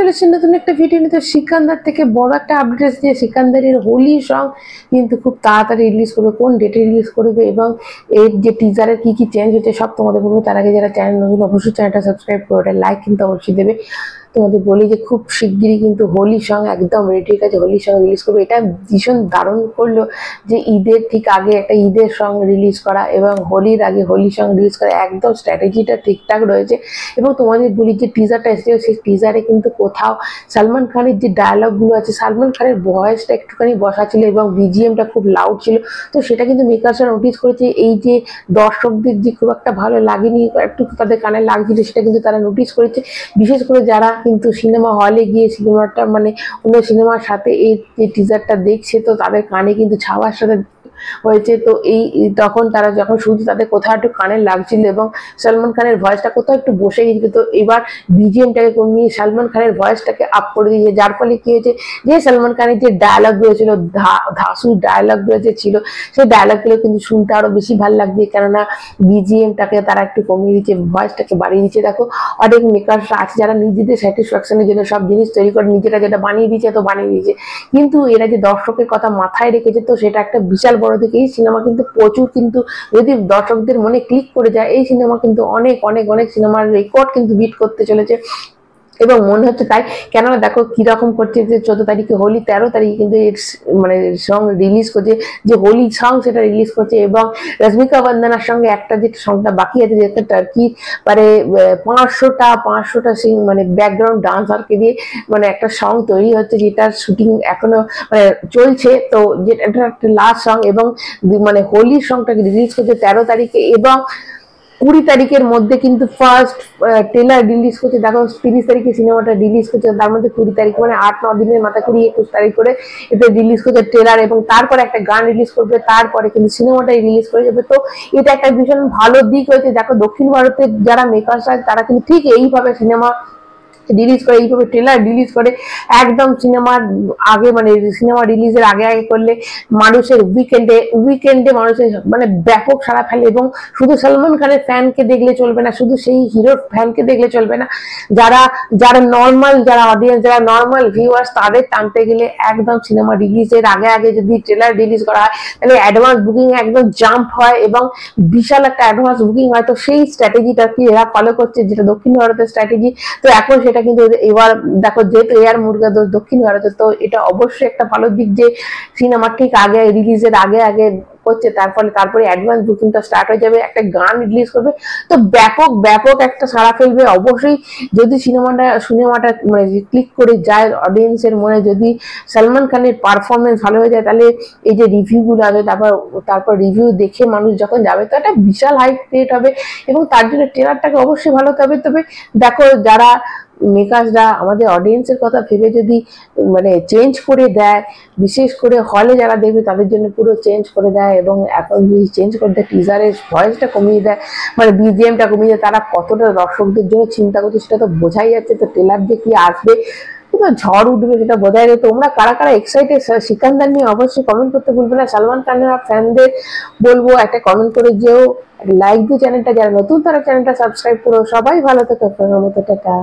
চলে এসেছি নতুন একটা ভিডিও নিয়ে। তো সিকান্দার থেকে বড় একটা আপডেট এসেছে যে সিকান্দারের হোলি সং কিন্তু খুব তাড়াতাড়ি রিলিজ করবে, কোন ডেটে রিলিজ করবে এবং এর যে টিজারের কি কি চেঞ্জ হচ্ছে সব তোমাদের বলবো। তার আগে যারা চ্যানেল নতুন অবশ্যই চ্যানেলটা সাবস্ক্রাইব করে ওটা লাইক কিন্তু অবশ্যই দেবে। তোমাদের বলি যে খুব শিগগিরই কিন্তু হোলি সং একদম রেডি হয়ে গেছে, হোলি সং রিলিজ করবে। এটা ভীষণ দারুণ করলো যে ঈদের ঠিক আগে একটা ঈদের সং রিলিজ করা এবং হোলির আগে হোলি সং রিলিজ করা, একদম স্ট্র্যাটেজিটা ঠিকঠাক রয়েছে। এবং তোমাদের বলি যে টিজারটা এসেছে সেই টিজারে কিন্তু কোথাও সালমান খানের যে ডায়লগগুলো আছে, সালমান খানের ভয়েসটা একটুখানি বসা ছিল এবং বিজিএমটা খুব লাউড ছিল। তো সেটা কিন্তু মেকার্সরা নোটিস করেছে, এই যে দর্শকদের যে খুব একটা ভালো লাগেনি, একটু তাদের কানে লাগছিল, সেটা কিন্তু তারা নোটিস করেছে। বিশেষ করে যারা কিন্তু সিনেমা হলে গিয়ে সিনেমাটা মানে অন্য সিনেমার সাথে এই যে টিজারটা দেখছে, তো তাদের কানে কিন্তু ছাওয়ার সাথে হয়েছে। তো এই তখন তারা যখন শুনছে তাদের কোথাও একটু কানে লাগছিল এবং সালমান খানের ভয়েসটা কোথাও একটু বসে গেছিল। তো এবার বিজিএমটাকে কমিয়ে সালমান খানের ভয়েসটাকে আপ করে দিয়েছে, যার ফলে কি হয়েছে যে সালমান খানের যে ডায়লগগুলো ছিল, ধাসু ডায়লগগুলো যে ছিল, সেই ডায়লগগুলো কিন্তু শুনতে আরো বেশি ভালো লাগছে, কেননা বিজিএমটাকে তারা একটু কমিয়ে দিচ্ছে, ভয়েসটাকে বাড়িয়ে দিচ্ছে। দেখো অনেক মেকাররা আছে যারা নিজেদের স্যাটিসফ্যাকশনের জন্য সব জিনিস তৈরি করে নিজেরা যেটা বানিয়ে দিচ্ছে তো বানিয়ে দিয়েছে, কিন্তু এরা যে দর্শকের কথা মাথায় রেখেছে, তো সেটা একটা বিশাল বড় দিক। এই সিনেমা কিন্তু প্রচুর, কিন্তু যদি দর্শকদের মনে ক্লিক করে যায় এই সিনেমা কিন্তু অনেক অনেক অনেক সিনেমার রেকর্ড কিন্তু বিট করতে চলেছে এবং মনে হচ্ছে তাই। কেননা দেখো কিরকম করছে যে 14 তারিখে হোলি, 13 তারিখে কিন্তু মানে সং রিলিজ করছে, যে হোলি সং সেটা রিলিজ করছে। এবং রশ্মিকা বন্দনার সঙ্গে একটা যে সংটা বাকি আছে, যেটা টার্কি মানে 500টা মানে ব্যাকগ্রাউন্ড ডান্সারকে দিয়ে মানে একটা সং তৈরি হচ্ছে, যেটার শুটিং এখনো মানে চলছে। তো যেটা একটা লাস্ট সং এবং মানে হোলির সংটাকে রিলিজ করছে 13 তারিখে এবং 20 তারিখের মধ্যে কিন্তু ফার্স্ট ট্রেলার রিলিজ করছে। দেখো 30 তারিখে সিনেমাটা রিলিজ করছে, তার মধ্যে 20 তারিখ মানে 8-9 দিনের মাথা 20-21 তারিখ করে এতে রিলিজ করছে ট্রেলার এবং তারপরে একটা গান রিলিজ করবে, তারপরে কিন্তু সিনেমাটাই রিলিজ করে যাবে। তো এটা একটা ভীষণ ভালো দিক হয়েছে। দেখো দক্ষিণ ভারতের যারা মেকার্স আছে তারা কিন্তু ঠিক এইভাবে সিনেমা রিলিজ করে, এইভাবে ট্রেলার রিলিজ করে একদম সিনেমার আগে, মানে সিনেমা রিলিজের আগে আগে করলে মানুষের উইকেন্ডে মানুষের মানে ব্যাপক সাড়া ফেলে। এবং শুধু সালমান খানের ফ্যানকে দেখলে চলবে না, শুধু সেই হিরোর ফ্যানকে দেখলে চলবে না, যারা যারা নর্মাল, যারা অডিয়েন্স, যারা নর্মাল ভিউয়ার্স, তাদের টানতে গেলে একদম সিনেমা রিলিজের আগে আগে যদি ট্রেলার রিলিজ করা হয় তাহলে অ্যাডভান্স বুকিং একদম জাম্প হয় এবং বিশাল একটা অ্যাডভান্স বুকিং হয়। তো সেই স্ট্র্যাটেজিটা কি এরা ফলো করছে, যেটা দক্ষিণ ভারতের স্ট্র্যাটেজি। তো এখন সেটা কিন্তু এবার দেখো যেহেতু এয়ার মুরগা দোষ দক্ষিণ ভারতে, তো এটা অবশ্যই একটা ভালো দিক যে সিনেমা ঠিক আগে রিলিজের আগে আগে করছে, তারপরে অ্যাডভান্স বুকিংটা স্টার্ট হয়ে যাবে, একটা গান রিলিজ করবে, তো ব্যাপক একটা সাড়া ফেলবে অবশ্যই। যদি সিনেমাটা মানে ক্লিক করে যায় অডিয়েন্সের মনে, যদি সালমান খানের পারফরমেন্স ভালো হয়ে যায়, তাহলে এই যে রিভিউগুলো আছে তারপর রিভিউ দেখে মানুষ যখন যাবে, তো একটা বিশাল হাইপ ক্রিয়েট হবে এবং তার জন্য ট্রেলারটাকে অবশ্যই ভালো হবে। তবে দেখো যারা মেকার্সরা আমাদের অডিয়েন্সের কথা ভেবে যদি মানে চেঞ্জ করে দেয়, বিশেষ করে হলে যারা দেখবে তাদের জন্য পুরো চেঞ্জ করে দেয় এবং এখন যদি চেঞ্জ করে দেয়, টিজারের ভয়েসটা কমিয়ে দেয়, মানে বিজিএমটা কমিয়ে দেয়, তারা কতটা দর্শকদের জন্য চিন্তা করছে সেটা তো বোঝাই যাচ্ছে। তো ট্রেলার দিয়ে কি আসবে, ঝড় উঠবে সেটা বোঝাই যায়। তোমরা কারা কারা এক্সাইটেড সিকান্দার নিয়ে অবশ্যই কমেন্ট করতে ভুলবে না। সালমান খানের ফ্যানদের বলবো একটা কমেন্ট করে যেও, লাইক দিয়ে চ্যানেলটা, যারা নতুন তারা চ্যানেলটা সাবস্ক্রাইব করো। সবাই ভালো থেকো, টাটা।